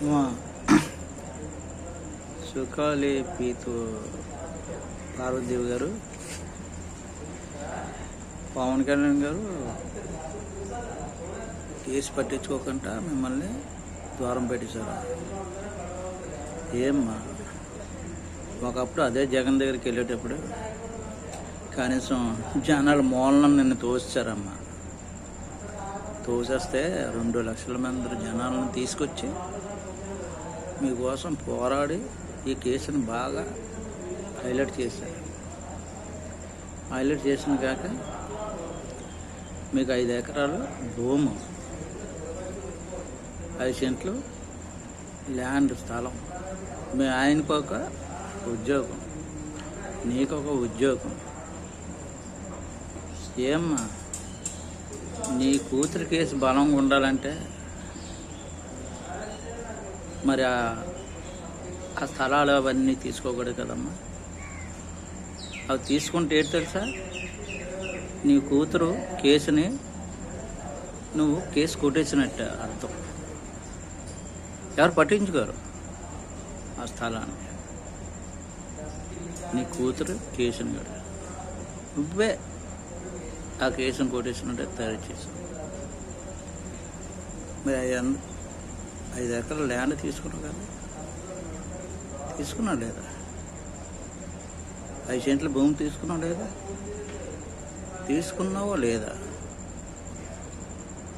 మా సుఖాలి పీతు పార్వతీదేవి గారు, పవన్ కళ్యాణ్ గారు కేసు పట్టించుకోకుండా మిమ్మల్ని దూరం పెట్టేశారు. ఏమ్మా, ఒకప్పుడు అదే జగన్ దగ్గరికి వెళ్ళేటప్పుడు కనీసం జనాల మూలన నిన్ను తోసారమ్మా. తోసేస్తే 2 లక్షల మంది జనాలను తీసుకొచ్చి మీకోసం పోరాడి ఈ కేసుని బాగా హైలైట్ చేశారు. హైలైట్ చేసిన కాక మీకు 5 ఎకరాలు భూము, 5 సెంట్లు ల్యాండ్ స్థలం, మీ ఆయనకు ఒక ఉద్యోగం, నీకొక ఉద్యోగం. ఏమ్మా, నీ కూతురి కేసు బలంగా ఉండాలంటే మరి ఆ స్థలాలు అవన్నీ తీసుకోకూడదు కదమ్మా. అవి తీసుకుంటే ఏంటి తెలుసా, నీ కూతురు కేసుని నువ్వు కేసు కొట్టేసినట్టే అర్థం. ఎవరు పట్టించుకోరు ఆ స్థలాన్ని. నీ కూతురు కేసుని కూడా నువ్వే ఆ కేసును కొట్టేసినట్టే తయారు చేసావు. మరి 5 ఎకరాల ల్యాండ్ తీసుకున్నావు కదా, తీసుకున్నావు లేదా? 5 సెంట్ల భూమి తీసుకున్నావు లేదా? తీసుకున్నావో లేదా?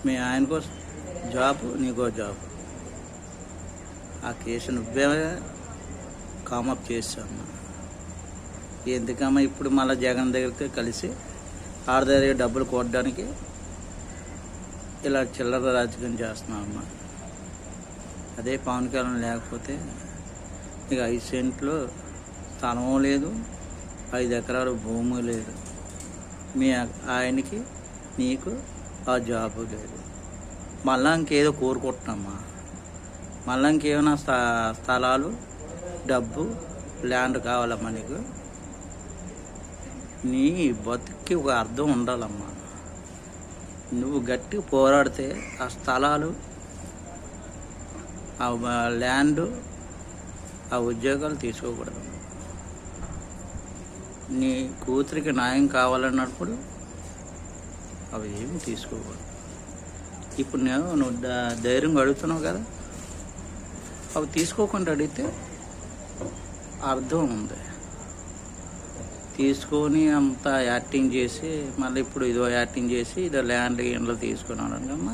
మీ ఆయనకో జాబు, నీకో జాబు. ఆ కేసు నువ్వే కామప్ చేసామ్మా. ఎందుకమ్మా ఇప్పుడు మళ్ళీ జగన్ దగ్గరికి కలిసి ఆడ దగ్గర డబ్బులు కొట్టడానికి ఇలా చిల్లర రాజకీయం చేస్తున్నామమ్మా. అదే పవన్ కళ్యాణ్ లేకపోతే ఇక 5 సెంట్లు స్థలం లేదు, 5 ఎకరాల భూమి లేదు, మీ ఆయనకి నీకు ఆ జాబు లేదు. మళ్ళా ఇంకేదో కోరుకుంటున్నామ్మా. మళ్ళా ఇంకేమైనా స్థలాలు, డబ్బు, ల్యాండ్ కావాలమ్మా నీకు. నీ బతుక్కి ఒక అర్థం ఉండాలమ్మా. నువ్వు గట్టిగా పోరాడితే ఆ స్థలాలు, ఆ ల్యాండ్, ఆ ఉద్యోగాలు తీసుకోకూడదు. నీ కూతురికి న్యాయం కావాలన్నప్పుడు అవి ఏమి తీసుకోకూడదు. ఇప్పుడు నువ్వు ధైర్యంగా అడుగుతున్నావు కదా, అవి తీసుకోకుండా అడిగితే అర్థం ఉంది. తీసుకొని అంతా యాక్టింగ్ చేసి మళ్ళీ ఇప్పుడు ఇదో యాక్టింగ్ చేసి ఇదో ల్యాండ్ ఇంట్లో తీసుకున్నాను అమ్మా.